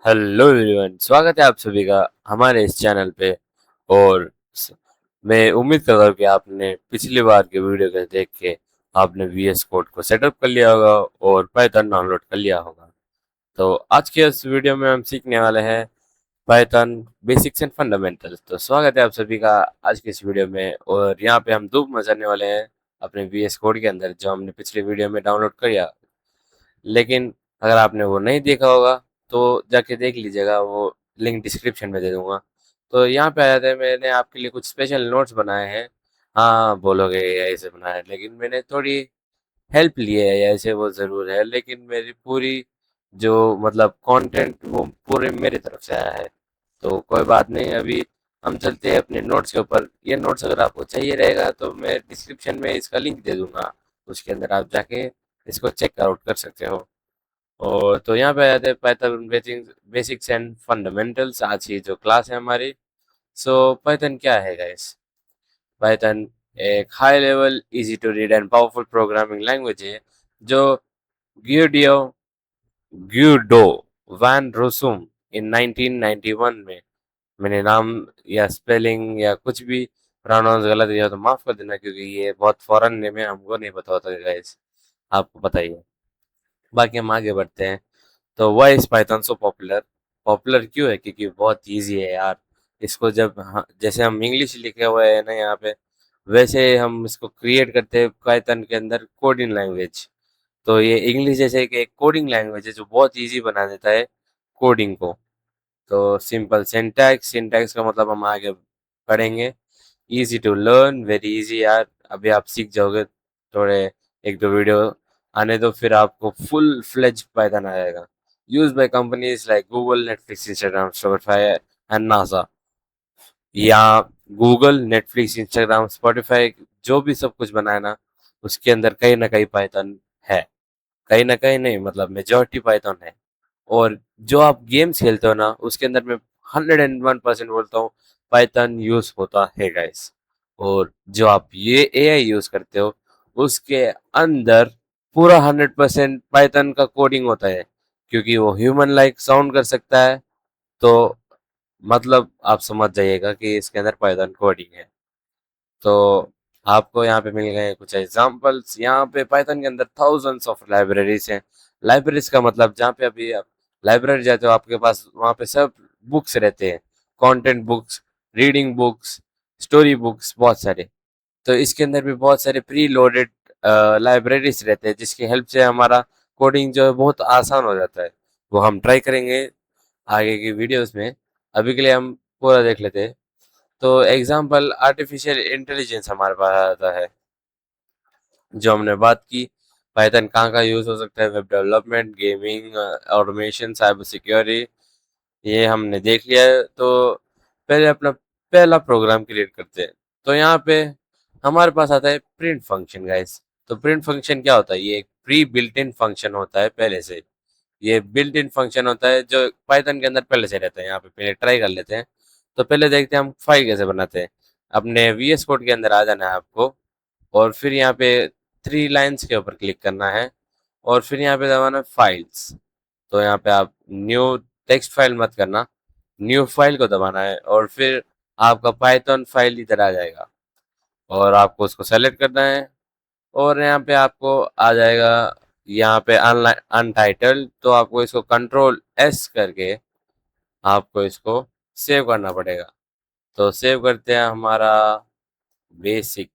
Hello everyone, स्वागत है आप सभी का हमारे इस चैनल पे। और स- मैं उम्मीद करता हूँ कि आपने पिछली बार के वीडियो को देख के आपने वीएस कोड को सेटअप कर लिया होगा और पाइथन डाउनलोड कर लिया होगा। तो आज के इस वीडियो में हम सीखने वाले हैं पाइथन बेसिक्स एंड फंडामेंटल्स। तो स्वागत है आप सभी का आज के इस वीडियो में। और यहाँ पे हम धूप मचाने वाले हैं अपने वीएस कोड के अंदर, जो हमने पिछले वीडियो में डाउनलोड किया। लेकिन अगर आपने वो नहीं देखा होगा तो जाके देख लीजिएगा, वो लिंक डिस्क्रिप्शन में दे दूंगा। तो यहाँ पे आ जाते हैं, मैंने आपके लिए कुछ स्पेशल नोट्स बनाए हैं। हाँ, बोलोगे एआई से बनाया है, लेकिन मैंने थोड़ी हेल्प ली है एआई से, वो ज़रूर है, लेकिन मेरी पूरी जो मतलब कंटेंट वो पूरे मेरी तरफ से आया है। तो कोई बात नहीं, अभी हम चलते हैं अपने नोट्स के ऊपर। ये नोट्स अगर आपको चाहिए रहेगा तो मैं डिस्क्रिप्शन में इसका लिंक दे दूंगा, उसके अंदर आप जाके इसको चेक आउट कर सकते हो। और तो यहाँ पे आ जाते हैं पाइथन बेसिक्स एंड फंडामेंटल्स, आज की जो क्लास है हमारी। सो पाइथन क्या है गाइस? पाइथन एक high level easy to read and powerful programming language है, जो ग्यूडियो ग्यूडो वैन रोसुम इन 1991 में, मैंने नाम या स्पेलिंग या कुछ भी प्रोनाउंस गलत किया तो माफ कर देना, क्योंकि ये बहुत फॉरेन नेम है, हमको नहीं पता होता गाइस, आपको बताइए। बाकी हम आगे बढ़ते हैं। तो why is Python so popular? Popular क्यों है? क्योंकि बहुत इजी है यार। इसको जब जैसे हम इंग्लिश लिखे हुए हैं ना यहाँ पे, वैसे हम इसको क्रिएट करते हैं पाइथन के अंदर कोडिंग लैंग्वेज। तो ये इंग्लिश जैसे कि एक कोडिंग लैंग्वेज है जो बहुत इजी बना देता है कोडिंग को। तो सिंपल सिंटैक्स, सिंटैक्स का मतलब हम आगे पढ़ेंगे। Easy to learn, very easy यार, अभी आप सीख जाओगे थोड़े, एक दो वीडियो आने दो फिर आपको फुल फ्लेज पाइथन आ जाएगा। Use by companies like Google, Netflix, Instagram, Spotify and NASA. या गूगल, नेटफ्लिक्स, इंस्टाग्राम, स्पॉटिफाई, जो भी सब कुछ बनाए ना, उसके अंदर कहीं ना कहीं पाइथन है। कहीं ना कहीं नहीं, मतलब मेजोरिटी पाइथन है। और जो आप गेम्स खेलते हो ना, उसके अंदर मैं 101% बोलता हूँ पाइथन यूज होता है गाइस। और जो आप ये एआई यूज करते हो, उसके अंदर पूरा 100% पाइथन का कोडिंग होता है, क्योंकि वो ह्यूमन लाइक साउंड कर सकता है। तो मतलब आप समझ जाइएगा कि इसके अंदर पाइथन कोडिंग है। तो आपको यहाँ पे मिल गए कुछ एग्जांपल्स। यहाँ पे पाइथन के अंदर थाउजेंड्स ऑफ लाइब्रेरीज हैं। लाइब्रेरीज का मतलब, जहाँ पे अभी आप लाइब्रेरी जाते हो, आपके पास वहाँ पे सब बुक्स रहते हैं। Content books, reading books, story books, बहुत सारे। तो इसके अंदर भी बहुत सारे प्री लोडेड लाइब्रेरीज रहते हैं, जिसकी हेल्प से हमारा कोडिंग जो है बहुत आसान हो जाता है। वो हम ट्राई करेंगे आगे की वीडियोस में। अभी के लिए हम पूरा देख लेते हैं। तो एग्जाम्पल, आर्टिफिशियल इंटेलिजेंस हमारे पास आता है, जो हमने बात की। पाइथन कहाँ का यूज हो सकता है? Web development, gaming, automation, cyber security, ये हमने देख लिया है। तो पहले अपना पहला प्रोग्राम क्रिएट करते हैं। तो यहाँ पे हमारे पास आता है प्रिंट फंक्शन गाइस। तो प्रिंट फंक्शन क्या होता है? ये एक प्री बिल्ट इन फंक्शन होता है पहले से। ये बिल्ट इन फंक्शन होता है जो पाइथन के अंदर पहले से रहता है। यहाँ पे पहले ट्राई कर लेते हैं। तो पहले देखते हैं हम फाइल कैसे बनाते हैं। अपने वीएस कोड के अंदर आ जाना है आपको, और फिर यहाँ पे थ्री लाइंस के ऊपर क्लिक करना है, और फिर यहाँ पे दबाना है फाइल्स। तो यहाँ पे आप न्यू टेक्स्ट फाइल मत करना, न्यू फाइल को दबाना है, और फिर आपका पाइथन फाइल इधर आ जाएगा, और आपको उसको सेलेक्ट करना है। और यहाँ पे आपको आ जाएगा यहाँ पे अनटाइटल्ड, तो आपको इसको कंट्रोल एस करके आपको इसको सेव करना पड़ेगा। तो सेव करते हैं हमारा basic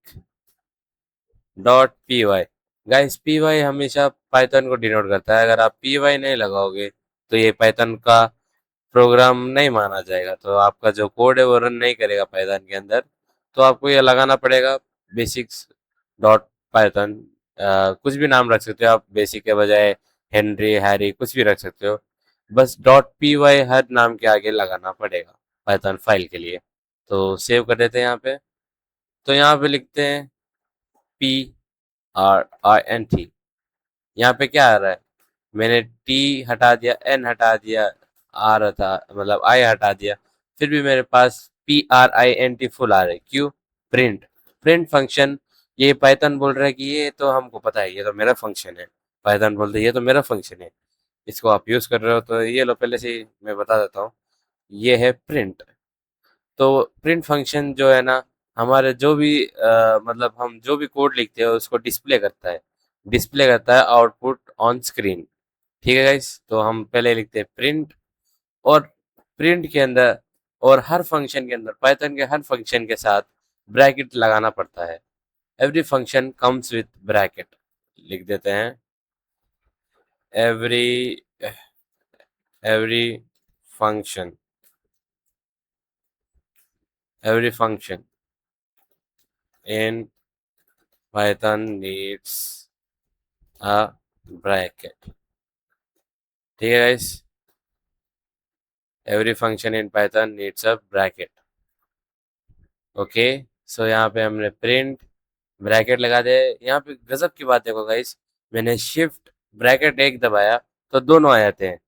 dot P Y. Guys, P Y हमेशा पाइथन को डिनोट करता है। अगर आप पी वाई नहीं लगाओगे तो ये पाइथन का प्रोग्राम नहीं माना जाएगा, तो आपका जो कोड है वो रन नहीं करेगा पाइथन के अंदर। तो आपको ये लगाना पड़ेगा बेसिक्स डॉट पाइथन। कुछ भी नाम रख सकते हो आप, बेसिक के बजाय हेनरी, हैरी, कुछ भी रख सकते हो। बस डॉट पी वाई हर नाम के आगे लगाना पड़ेगा पाइथन फाइल के लिए। तो सेव कर देते हैं यहाँ पे। तो यहाँ पे लिखते हैं P R I N T. यहाँ पे क्या आ रहा है? मैंने टी हटा दिया, एन हटा दिया, आर हटा मतलब आई हटा दिया, फिर भी मेरे पास P R I N T full आ रहा है। क्यों? प्रिंट। प्रिंट फंक्शन, ये पाइथन बोल रहा है कि ये तो हमको पता है, ये तो मेरा फंक्शन है। पाइथन बोलते है ये तो मेरा फंक्शन है, इसको आप यूज कर रहे हो तो ये लो, पहले से ही मैं बता देता हूँ। ये है प्रिंट। तो प्रिंट फंक्शन जो है ना, हमारे जो भी मतलब हम जो भी कोड लिखते हैं उसको डिस्प्ले करता है आउटपुट ऑन स्क्रीन। ठीक है गाइस, तो हम पहले लिखते हैं प्रिंट। और प्रिंट के अंदर और हर फंक्शन के अंदर, पाइथन के हर फंक्शन के साथ ब्रैकेट लगाना पड़ता है। Every function comes with bracket. लिख देते हैं every every function every function in Python needs a bracket. ठीक है guys, every function in Python needs a bracket. Okay, so यहाँ पे हमने प्रिंट ब्रैकेट लगा दे। यहाँ पे गजब की बात देखो गाइस, मैंने शिफ्ट ब्रैकेट एक दबाया तो दोनों आ जाते हैं।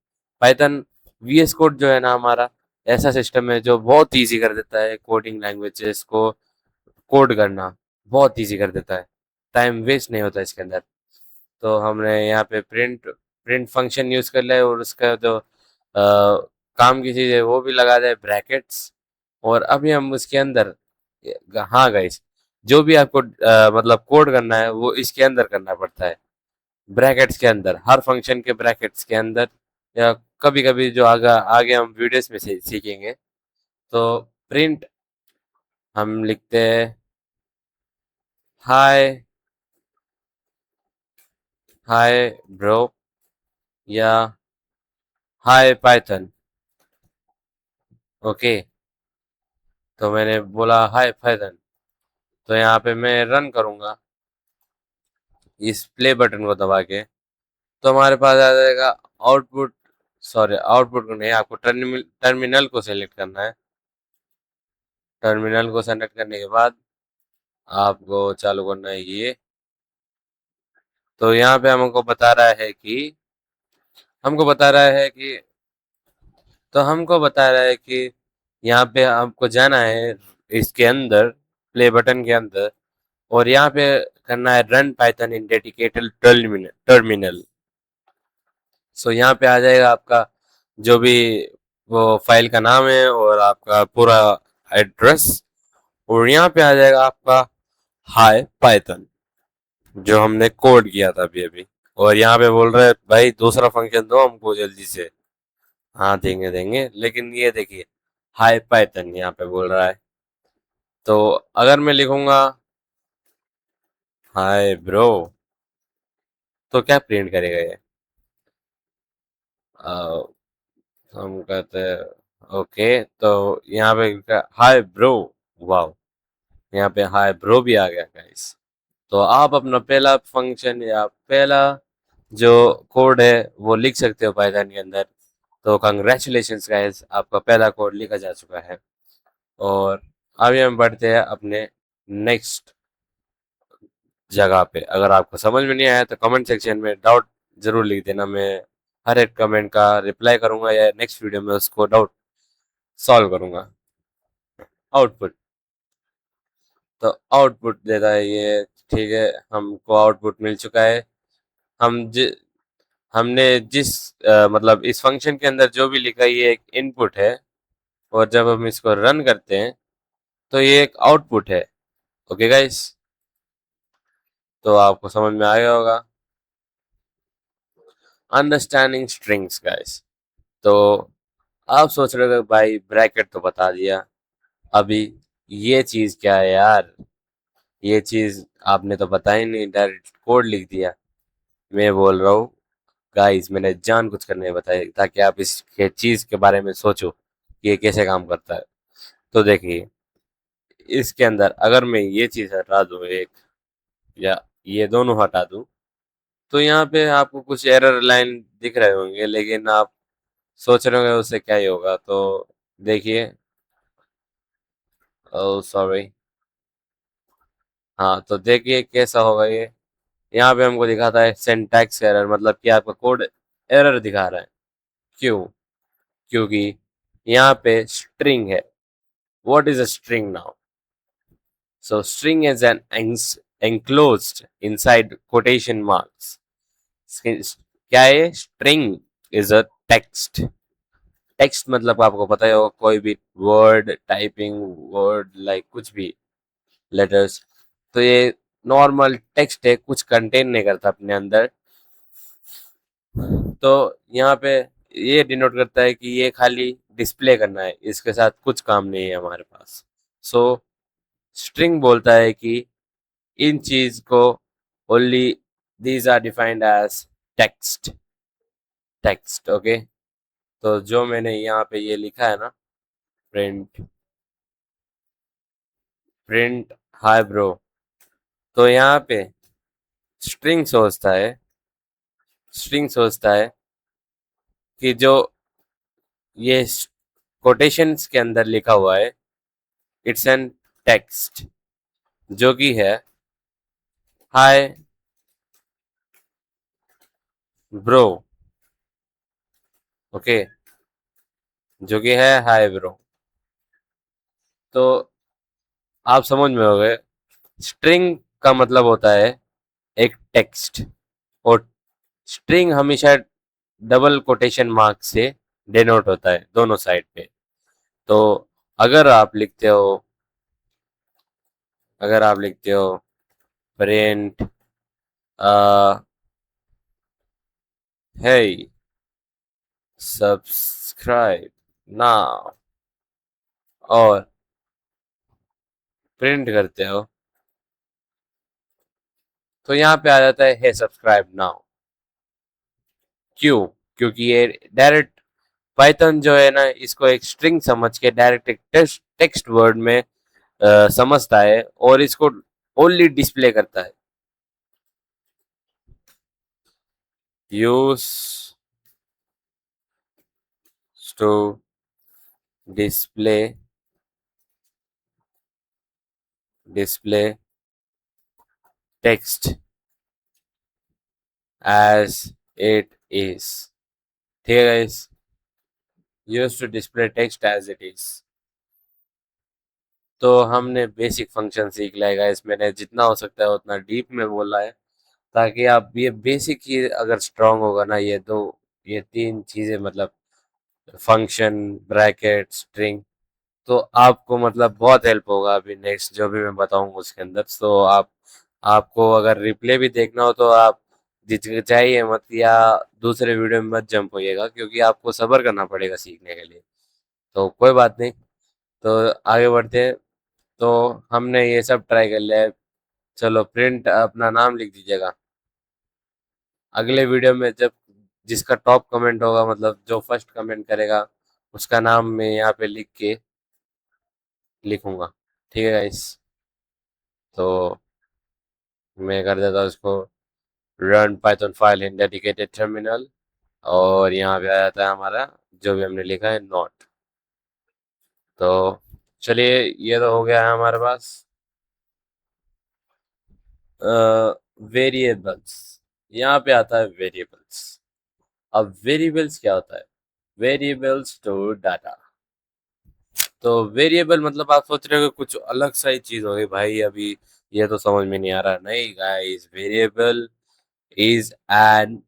पाइथन वीएस कोड जो है ना हमारा, ऐसा सिस्टम है जो बहुत इजी कर देता है कोडिंग लैंग्वेजेस को कोड करना, बहुत इजी कर देता है। टाइम वेस्ट नहीं होता इसके अंदर। तो हमने यहाँ पे प्रिंट प्रिंट फंक्शन यूज कर लिया और उसका जो काम की चीज है वो भी लगा दे ब्रैकेट्स। और अभी हम उसके अंदर, हाँ गाइस, जो भी आपको मतलब कोड करना है वो इसके अंदर करना पड़ता है, ब्रैकेट्स के अंदर, हर फंक्शन के ब्रैकेट्स के अंदर। या कभी कभी जो आगे आगे हम वीडियोस में से सीखेंगे। तो प्रिंट हम लिखते हैं हाय हाय ब्रो, या हाय पाइथन। ओके, तो मैंने बोला हाय पाइथन, तो यहाँ पे मैं रन करूंगा इस प्ले बटन को दबा के। तो हमारे पास आ जाएगा आउटपुट। सॉरी, आउटपुट को नहीं, आपको टर्मिनल को सेलेक्ट करना है। टर्मिनल को सेलेक्ट करने के बाद आपको चालू करना है ये। तो यहाँ पे हमको बता रहा है कि हमको बता रहा है कि यहाँ पे आपको जाना है इसके अंदर, प्ले बटन के अंदर, और यहाँ पे करना है रन पाइथन इन डेडिकेटेड टर्मिनल। सो यहाँ पे आ जाएगा आपका जो भी वो फाइल का नाम है और आपका पूरा एड्रेस। और यहाँ पे आ जाएगा आपका हाय पाइथन जो हमने कोड किया था अभी अभी। और यहाँ पे बोल रहा है भाई दूसरा फंक्शन दो हमको जल्दी से। हाँ देंगे देंगे, लेकिन ये देखिए हाय पाइथन यहाँ पे बोल रहा है। तो अगर मैं लिखूंगा हाय ब्रो, तो क्या प्रिंट करेगा ये? अ, हम कहते हैं ओके, तो यहाँ पे हाय ब्रो। वाओ, यहाँ पे हाय ब्रो भी आ गया गाइस। तो आप अपना पहला फंक्शन या पहला जो कोड है वो लिख सकते हो पाइथन के अंदर। तो कंग्रेचुलेशंस गाइस, आपका पहला कोड लिखा जा चुका है। और अभी हम बढ़ते हैं अपने नेक्स्ट जगह पे। अगर आपको समझ में नहीं आया तो कमेंट सेक्शन में डाउट जरूर लिख देना, मैं हर एक कमेंट का रिप्लाई करूंगा या नेक्स्ट वीडियो में उसको डाउट सॉल्व करूंगा। आउटपुट, तो आउटपुट देता है ये। ठीक है, हमको आउटपुट मिल चुका है। हम जि हमने जिस मतलब इस फंक्शन के अंदर जो भी लिखा है ये एक इनपुट है, और जब हम इसको रन करते हैं तो ये एक आउटपुट है। ओके गाइस, तो आपको समझ में आ गया होगा। Understanding strings guys. तो आप सोच रहे हो भाई ब्रैकेट तो बता दिया, अभी ये चीज क्या है यार? ये चीज आपने तो बताई नहीं, डायरेक्ट कोड लिख दिया। मैं बोल रहा हूँ गाइस, मैंने जान कुछ करने बताया ताकि आप इस चीज के बारे में सोचो कि ये कैसे काम करता है। तो देखिए, इसके अंदर अगर मैं ये चीज हटा दूं एक, या ये दोनों हटा दूं, तो यहाँ पे आपको कुछ एरर लाइन दिख रहे होंगे, लेकिन आप सोच रहे होंगे उससे क्या ही होगा। तो देखिए, ओ सॉरी, हाँ तो देखिए कैसा होगा ये। यहाँ पे हमको दिखाता है सिंटैक्स एरर, मतलब कि आपका कोड एरर दिखा रहा है। क्यों? क्योंकि यहाँ पे स्ट्रिंग है। What is a string now? So string is an enclosed inside quotation marks। क्या है string? Is a text. Text मतलब आपको पता ही होगा, कोई भी वर्ड, टाइपिंग वर्ड, लाइक कुछ भी लेटर्स। तो ये नॉर्मल टेक्स्ट है, कुछ कंटेन नहीं करता अपने अंदर। तो यहाँ पे ये डिनोट करता है कि ये खाली डिस्प्ले करना है, इसके साथ कुछ काम नहीं है हमारे पास। सो स्ट्रिंग बोलता है कि इन चीज को only these are defined as text. Text, okay. तो जो मैंने यहाँ पे ये लिखा है ना, प्रिंट, प्रिंट हाय ब्रो, तो यहाँ पे स्ट्रिंग सोचता है, स्ट्रिंग सोचता है कि जो ये कोटेशंस के अंदर लिखा हुआ है, इट्स एन टेक्स्ट, जो कि है हाय ब्रो, ओके, जो कि है हाय ब्रो। तो आप समझ में हो गए, स्ट्रिंग का मतलब होता है एक टेक्स्ट, और स्ट्रिंग हमेशा डबल कोटेशन मार्क से डिनोट होता है दोनों साइड पे। तो अगर आप लिखते हो, अगर आप लिखते हो प्रिंट hey सब्सक्राइब नाउ, और प्रिंट करते हो, तो यहाँ पे आ जाता है हे सब्सक्राइब नाउ। क्यों? क्योंकि ये डायरेक्ट पाइथन जो है ना, इसको एक स्ट्रिंग समझ के डायरेक्ट एक टेक्स्ट टेक्स्ट वर्ड में समझता है, और इसको ओनली डिस्प्ले करता है। Use to display, display text as it is. ठीक है guys, use to display text as it is. तो हमने बेसिक फंक्शन सीख लिया है गाइस, मैंने जितना हो सकता है उतना डीप में बोला है, ताकि आप ये बेसिक ही अगर स्ट्रांग होगा ना, ये दो, ये तीन चीजें मतलब फंक्शन, ब्रैकेट, स्ट्रिंग, तो आपको मतलब बहुत हेल्प होगा अभी नेक्स्ट जो भी मैं बताऊंगा उसके अंदर। तो आपको अगर रिप्ले भी देखना हो तो आप हिचकिचाइए मत, या दूसरे वीडियो में मत जंप होइएगा, क्योंकि आपको सब्र करना पड़ेगा सीखने के लिए। तो कोई बात नहीं, तो आगे बढ़ते हैं। तो हमने ये सब ट्राई कर लिया है। चलो प्रिंट अपना नाम लिख दीजिएगा। अगले वीडियो में जब जिसका टॉप कमेंट होगा, मतलब जो फर्स्ट कमेंट करेगा, उसका नाम मैं यहाँ पे लिख के लिखूंगा। ठीक है गाइस, तो मैं कर देता हूँ इसको run Python file in dedicated terminal, और यहाँ पे आ जाता है हमारा जो भी हमने लिखा है नोट। तो चलिए, ये तो हो गया है हमारे पास वेरिएबल्स। यहाँ पे आता है वेरिएबल्स। अब वेरिएबल्स क्या होता है? Variables store data. तो वेरिएबल मतलब आप सोच रहे हो कि कुछ अलग सा ही चीज होगी भाई, अभी ये तो समझ में नहीं आ रहा। नहीं guys, variable is an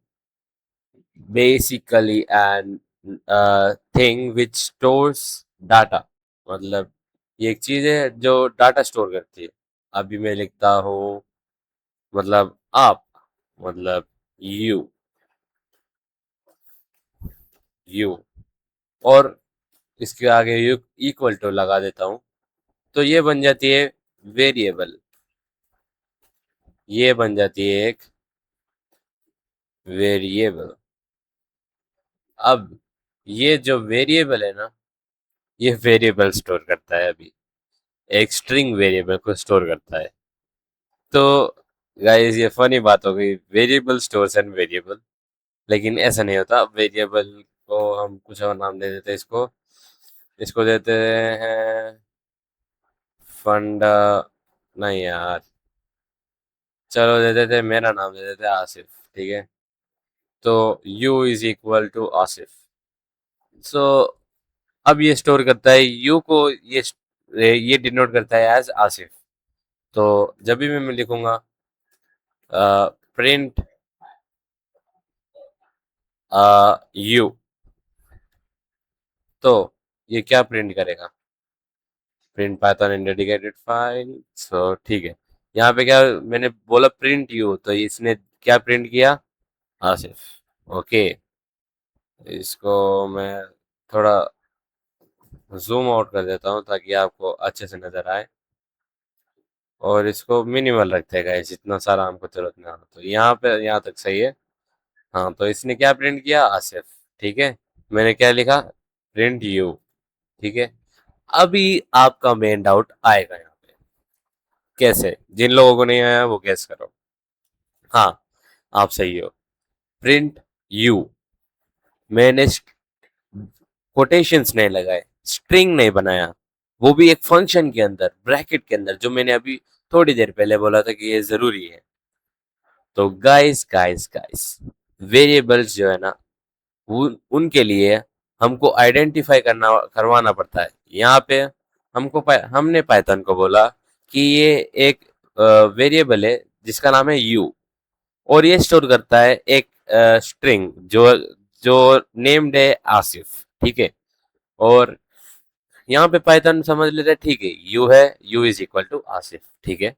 basically an thing which stores data. मतलब ये एक चीज है जो डाटा स्टोर करती है। अभी मैं लिखता हूँ, मतलब आप, मतलब यू, यू, और इसके आगे यू इक्वल टू लगा देता हूँ, तो ये बन जाती है वेरिएबल। ये बन जाती है एक वेरिएबल। अब ये जो वेरिएबल है ना, ये वेरिएबल स्टोर करता है, अभी एक स्ट्रिंग वेरिएबल को स्टोर करता है। तो गाइस, ये फनी बात हो गई, वेरिएबल स्टोर्स एंड वेरिएबल, लेकिन ऐसा नहीं होता। वेरिएबल को हम कुछ और नाम दे देते हैं, इसको इसको देते हैं फंडा, नहीं यार, चलो दे देते हैं, मेरा नाम दे देते हैं आसिफ। ठीक है, तो u is equal to Asif. So अब ये स्टोर करता है यू को, ये डिनोट करता है एज आसिफ। तो जब भी मैं लिखूंगा प्रिंट यू, तो ये क्या प्रिंट करेगा? प्रिंट पाइथन इन डेडिकेटेड फाइल। सो ठीक है, यहाँ पे क्या मैंने बोला प्रिंट यू, तो इसने क्या प्रिंट किया? आसिफ। ओके, इसको मैं थोड़ा जूम आउट कर देता हूँ ताकि आपको अच्छे से नजर आए, और इसको मिनिमल रखते हैं गाइस, इतना सारा हमको जरूरत ना हो। तो यहाँ पे यहाँ तक सही है। हाँ, तो इसने क्या प्रिंट किया? आसिफ। ठीक है, मैंने क्या लिखा? Print you. ठीक है, अभी आपका मेन डाउट आएगा यहाँ पे, कैसे? जिन लोगों को नहीं आया वो गैस करो। हाँ, आप सही हो। प्रिंट यू, मैंने कोटेशंस नहीं लगाए, स्ट्रिंग नहीं बनाया, वो भी एक फंक्शन के अंदर, ब्रैकेट के अंदर, जो मैंने अभी थोड़ी देर पहले बोला था कि ये जरूरी है। तो गाइस गाइस गाइस, वेरिएबल्स जो है ना, उनके लिए हमको आइडेंटिफाई करवाना पड़ता है। यहाँ पे हमने पाइथन को बोला कि ये एक वेरिएबल है जिसका नाम है यू, और ये स्टोर करता है एक स्ट्रिंग जो जो नेम्ड है आसिफ। ठीक है, और यहाँ पे पाइथन समझ लेते हैं, ठीक है, यू है, u is equal to Asif. ठीक है,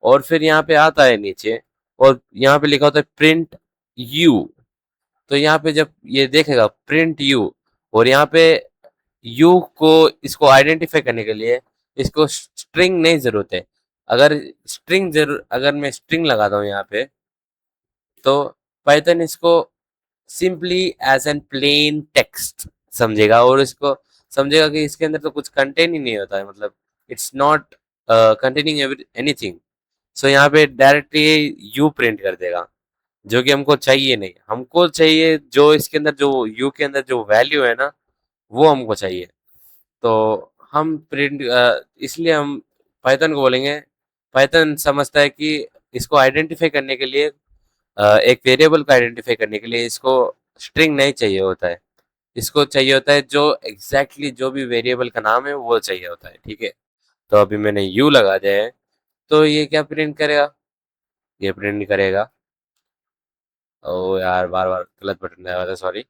और फिर यहाँ पे आता है नीचे, और यहाँ पे लिखा होता है प्रिंट यू। तो यहाँ पे जब ये देखेगा प्रिंट यू, और यहाँ पे यू को, इसको आइडेंटिफाई करने के लिए इसको स्ट्रिंग नहीं जरूरत है। अगर मैं स्ट्रिंग लगाता हूँ यहाँ पे, तो पाइथन इसको simply as an plain text समझेगा, और इसको समझेगा कि इसके अंदर तो कुछ कंटेन ही नहीं होता है, मतलब इट्स नॉट कंटेनिंग एनीथिंग। सो यहाँ पे डायरेक्टली यू प्रिंट कर देगा, जो कि हमको चाहिए नहीं। हमको चाहिए जो इसके अंदर, जो यू के अंदर जो वैल्यू है ना, वो हमको चाहिए। तो हम प्रिंट, इसलिए हम पाइथन को बोलेंगे, पाइथन समझता है कि इसको आइडेंटिफाई करने के लिए, एक वेरिएबल को आइडेंटिफाई करने के लिए इसको स्ट्रिंग नहीं चाहिए होता है, इसको चाहिए होता है जो एग्जैक्टली जो भी वेरिएबल का नाम है वो चाहिए होता है। ठीक है, तो अभी मैंने यू लगा दिया है, तो ये क्या प्रिंट करेगा? ये प्रिंट करेगा, ओ यार बार बार गलत बटन दबाया था, सॉरी।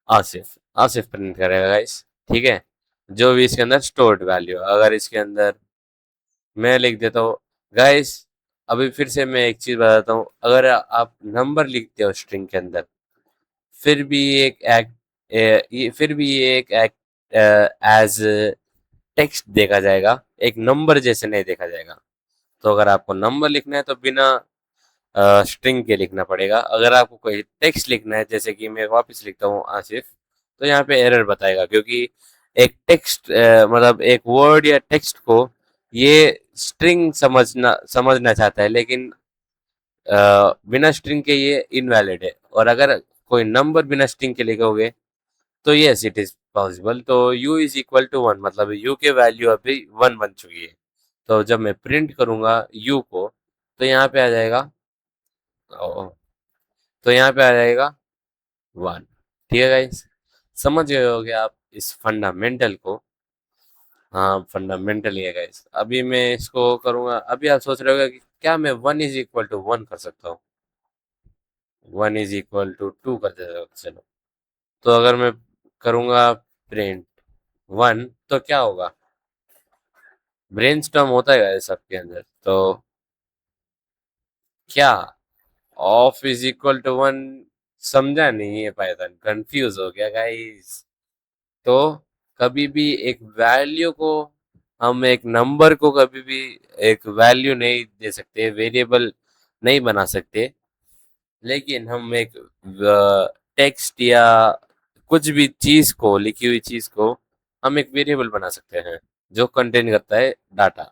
आसिफ, आसिफ प्रिंट करेगा गाइस। ठीक है, जो भी इसके अंदर स्टोर्ड वैल्यू, अगर इसके अंदर मैं लिख देता हूँ गाइस, अभी फिर से मैं एक चीज बताता हूँ, अगर आप नंबर लिखते हो स्ट्रिंग के अंदर, फिर भी एक एक्ट ये फिर भी ये एक एक्ट एज टेक्स्ट देखा जाएगा, एक नंबर जैसे नहीं देखा जाएगा। तो अगर आपको नंबर लिखना है तो बिना स्ट्रिंग के लिखना पड़ेगा। अगर आपको कोई टेक्स्ट लिखना है, जैसे कि मैं वापस लिखता हूँ आसिफ, तो यहाँ पे एरर बताएगा, क्योंकि एक टेक्स्ट, मतलब एक वर्ड या टेक्स्ट को ये स्ट्रिंग समझना चाहता है, लेकिन बिना स्ट्रिंग के ये इनवैलिड है। और अगर कोई नंबर बिना स्ट्रिंग के लिखोगे तो यस इट इज पॉसिबल। तो u इज इक्वल टू 1, मतलब u के वैल्यू अभी 1 बन चुकी है। तो जब मैं प्रिंट करूंगा u को, तो यहाँ पे आ जाएगा, ओ, तो यहाँ पे आ जाएगा 1। ठीक है गाइस, समझ गए होगे आप इस फंडामेंटल को? हाँ, फंडामेंटल ही है गाइस। अभी मैं इसको करूंगा, अभी आप सोच रहे होगा कि क्या मैं 1 इज इक्वल टू 1 कर सकता हूँ, 1 इज इक्वल टू 2 कर देता हूँ, चलो। तो अगर मैं करूंगा प्रिंट 1, तो क्या होगा? ब्रेनस्टॉर्म होता है सबके अंदर, तो क्या ऑफ इज इक्वल टू 1? समझा नहीं है पाइथन, कंफ्यूज हो गया गाइस। तो कभी भी एक वैल्यू को, हम एक नंबर को कभी भी एक वैल्यू नहीं दे सकते, वेरिएबल नहीं बना सकते, लेकिन हम एक टेक्स्ट या कुछ भी चीज को, लिखी हुई चीज को हम एक वेरिएबल बना सकते हैं, जो कंटेन करता है डाटा।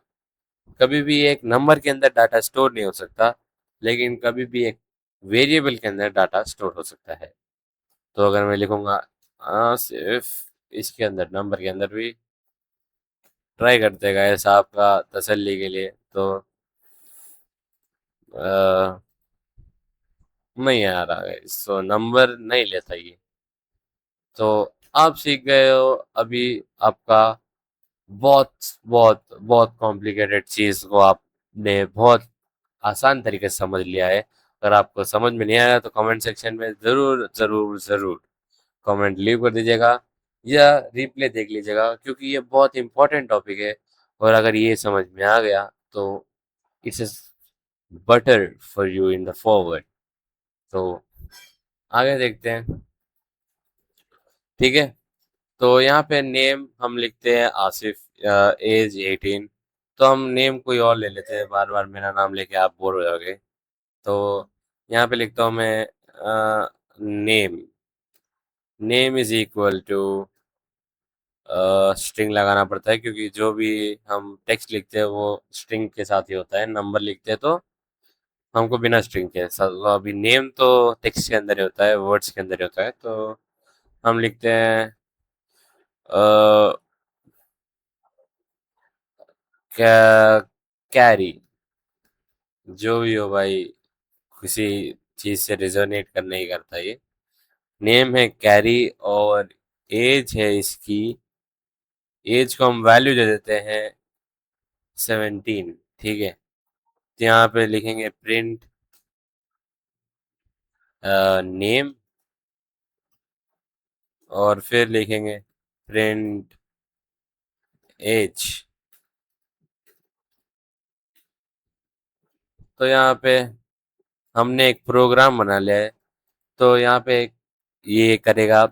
कभी भी एक नंबर के अंदर डाटा स्टोर नहीं हो सकता, लेकिन कभी भी एक वेरिएबल के अंदर डाटा स्टोर हो सकता है। तो अगर मैं लिखूंगा सिर्फ इसके अंदर, नंबर के अंदर भी ट्राई करते हैं ऐसा आपका तसल्ली के लिए, तो आ, नहीं आ रहा है, सो नंबर नहीं लेता ये। तो आप सीख गए हो अभी, आपका बहुत बहुत बहुत कॉम्प्लिकेटेड चीज को आपने बहुत आसान तरीके से समझ लिया है। अगर आपको समझ में नहीं आया तो कमेंट सेक्शन में ज़रूर ज़रूर ज़रूर कमेंट लीव कर दीजिएगा या रिप्ले देख लीजिएगा, क्योंकि ये बहुत इंपॉर्टेंट टॉपिक है। और अगर ये समझ में आ गया तो it's butter for you in the forward. तो आगे देखते हैं। ठीक है, तो यहाँ पे नेम हम लिखते हैं आसिफ, एज 18। तो हम नेम कोई और ले लेते हैं, बार बार मेरा नाम लेके आप बोर हो जाओगे। तो यहाँ पे लिखता हूँ मैं name. Name is equal to string लगाना पड़ता है, क्योंकि जो भी हम टेक्स्ट लिखते हैं वो स्ट्रिंग के साथ ही होता है। नंबर लिखते हैं तो हमको बिना स्ट्रिंग के साथ, अभी नेम तो टेक्स्ट के अंदर ही होता है, वर्ड्स के अंदर ही होता है। तो हम लिखते हैं कैरी, जो भी हो भाई, किसी चीज से रिजोनेट करना ही करता है ये। नेम है कैरी और एज है इसकी, एज को हम वैल्यू दे देते हैं 17। ठीक है, तो यहाँ पे लिखेंगे प्रिंट नेम और फिर लिखेंगे प्रिंट एज। तो यहाँ पे हमने एक प्रोग्राम बना लिया है। तो यहाँ पे ये करेगा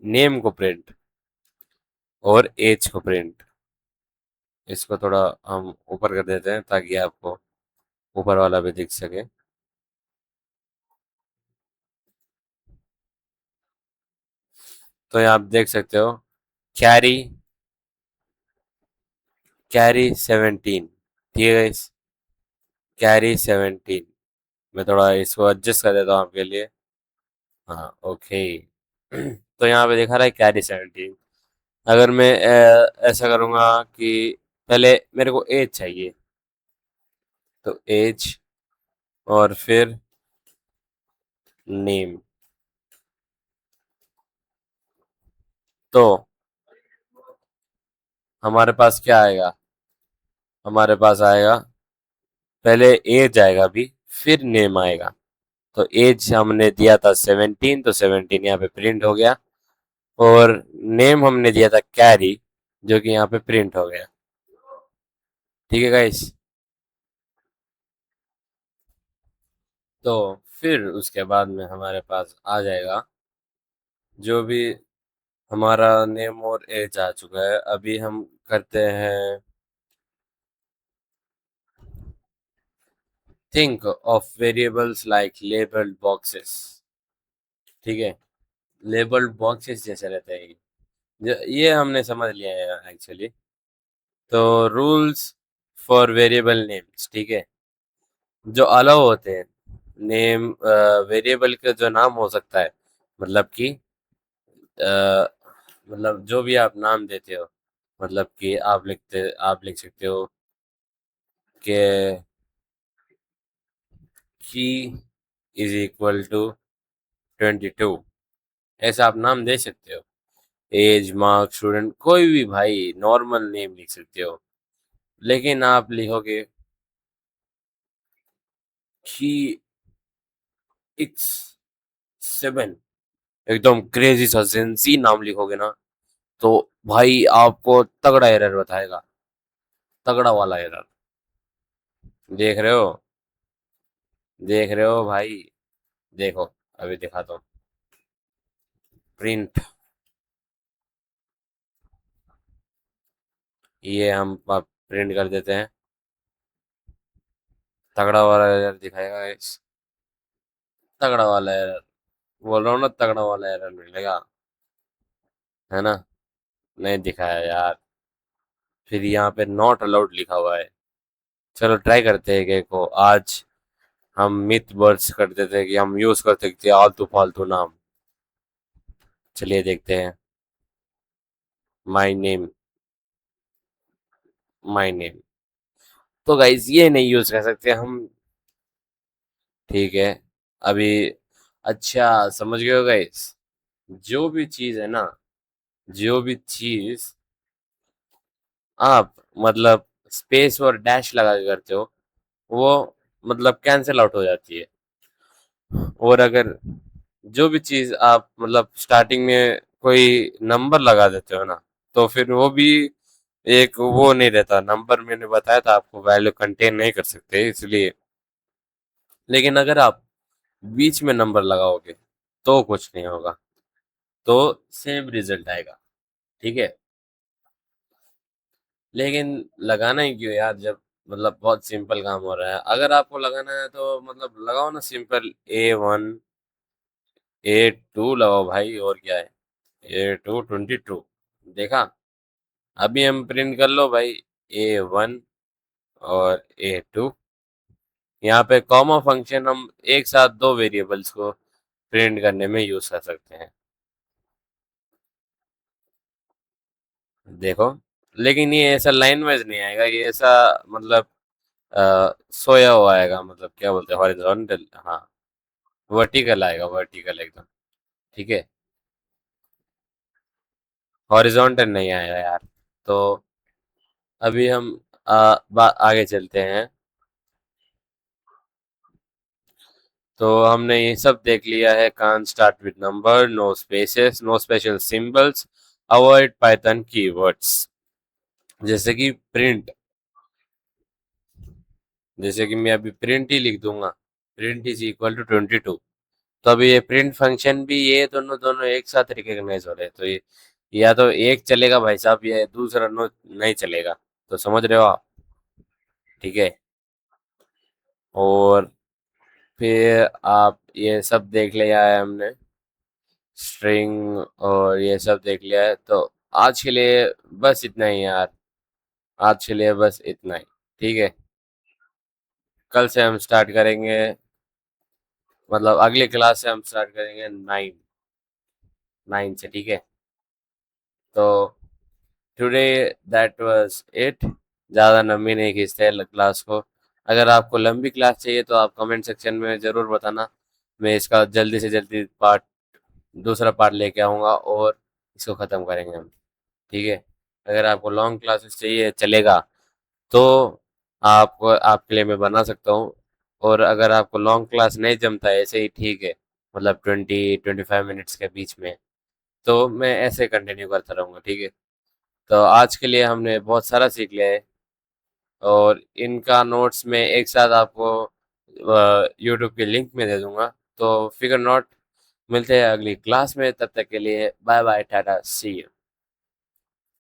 नेम को प्रिंट और एज को प्रिंट। इसको थोड़ा हम ऊपर कर देते हैं ताकि आपको ऊपर वाला भी दिख सके। तो यहाँ आप देख सकते हो कैरी, कैरी 17। ठीक है गाइस, कैरी 17। मैं थोड़ा इसको एडजस्ट कर देता हूँ आपके लिए। हाँ ओके। तो यहाँ पे दिखा रहा है कैरी 17। अगर मैं ऐसा करूँगा कि पहले मेरे को एज चाहिए, तो एज और फिर नेम। तो हमारे पास क्या आएगा, हमारे पास आएगा पहले एज आएगा अभी, फिर नेम आएगा। तो एज हमने दिया था 17, तो 17 यहाँ पे प्रिंट हो गया। और नेम हमने दिया था कैरी, जो कि यहाँ पे प्रिंट हो गया। ठीक है गाइस, तो फिर उसके बाद में हमारे पास आ जाएगा जो भी हमारा नेम और एज आ चुका है। अभी हम करते हैं think of variables like labelled boxes. ठीक है, लेबल्ड बॉक्सेस जैसे रहते हैं ये हमने समझ लिया है एक्चुअली। तो रूल्स फॉर वेरिएबल नेम्स, ठीक है, जो अलाउ होते हैं नेम वेरिएबल का जो नाम हो सकता है, मतलब कि मतलब जो भी आप नाम देते हो, मतलब कि आप लिख सकते हो कि की इज इक्वल टू 22। ऐसा आप नाम दे सकते हो। एज, मार्क, स्टूडेंट, कोई भी भाई नॉर्मल नेम लिख सकते हो। लेकिन आप लिखोगे की X7, एकदम क्रेजी सा जेंजी नाम लिखोगे ना, तो भाई आपको तगड़ा एरर बताएगा, तगड़ा वाला एरर। देख रहे हो, देख रहे हो भाई, देखो अभी दिखाता हूँ। प्रिंट, ये हम प्रिंट कर देते हैं, तगड़ा वाला एरर दिखाएगा इस, तगड़ा वाला एरर। बोल रहा हूँ ना, तगड़ा वाला एरर मिलेगा, है ना। नहीं दिखाया यार, फिर यहाँ पे नॉट अलाउड लिखा हुआ है। चलो ट्राई करते हैं कि को आज हम मिथ बर्ड्स कर देते हैं कि हम यूज कर सकते हैं आलतू फालतू नाम। चलिए देखते हैं। My name, my name. तो गाइज ये नहीं यूज कर सकते हम। ठीक है, अभी अच्छा समझ गए हो गाइज। जो भी चीज है ना, जो भी चीज आप मतलब स्पेस और डैश लगा के करते हो, वो मतलब कैंसिल आउट हो जाती है। और अगर जो भी चीज आप मतलब स्टार्टिंग में कोई नंबर लगा देते हो ना, तो फिर वो भी एक वो नहीं रहता नंबर। मैंने बताया था आपको वैल्यू कंटेन नहीं कर सकते इसलिए। लेकिन अगर आप बीच में नंबर लगाओगे तो कुछ नहीं होगा, तो सेम रिजल्ट आएगा। ठीक है, लेकिन लगाना ही क्यों यार, जब मतलब बहुत सिंपल काम हो रहा है। अगर आपको लगाना है तो मतलब लगाओ ना सिंपल, A1 A2 लगाओ भाई, और क्या है। A2 22 देखा। अभी हम प्रिंट कर लो भाई, A1 और A2। यहाँ पे कॉमा फंक्शन हम एक साथ दो वेरिएबल्स को प्रिंट करने में यूज कर सकते हैं। देखो, लेकिन ये ऐसा लाइन वाइज नहीं आएगा, ये ऐसा मतलब सोया हुआ आएगा, मतलब क्या बोलते हैं, हॉरिजॉन्टल। हाँ, वर्टिकल आएगा, वर्टिकल एकदम। ठीक है, हॉरिजॉन्टल नहीं आएगा यार। तो अभी हम आगे चलते हैं। तो हमने ये सब देख लिया है, can't start with number, no spaces, no special symbols, avoid Python keywords. जैसे कि प्रिंट, जैसे कि मैं अभी प्रिंट ही लिख दूंगा, प्रिंट इज इक्वल टू 22। तो अभी ये प्रिंट फंक्शन भी, ये दोनों दोनों एक साथ रिकॉग्नाइज हो रहे हैं, तो ये या तो एक चलेगा भाई साहब, ये दूसरा नो नहीं चलेगा। तो समझ रहे हो आप। ठीक है, और फिर आप ये सब देख लिया है हमने, स्ट्रिंग और ये सब देख लिया है। तो आज के लिए बस इतना ही यार, आज के लिए बस इतना ही। ठीक है, कल से हम स्टार्ट करेंगे, मतलब अगली क्लास से हम स्टार्ट करेंगे 9 से। ठीक है, तो टुडे दैट वाज इट। ज़्यादा लंबी नहीं खींचते हैं क्लास को। अगर आपको लंबी क्लास चाहिए तो आप कमेंट सेक्शन में ज़रूर बताना, मैं इसका जल्दी से जल्दी दूसरा पार्ट लेके आऊँगा और इसको ख़त्म करेंगे हम। ठीक है, अगर आपको लॉन्ग क्लासेस चाहिए चलेगा, तो आपको आपके लिए मैं बना सकता हूँ। और अगर आपको लॉन्ग क्लास नहीं जमता है, ऐसे ही ठीक है, मतलब 20-25 मिनट्स के बीच में, तो मैं ऐसे कंटिन्यू करता रहूँगा। ठीक है, तो आज के लिए हमने बहुत सारा सीख लिया है, और इनका नोट्स में एक साथ आपको यूट्यूब के लिंक में दे दूंगा। तो फिगर नॉट, मिलते हैं अगली क्लास में, तब तक के लिए bye bye, tata, see you.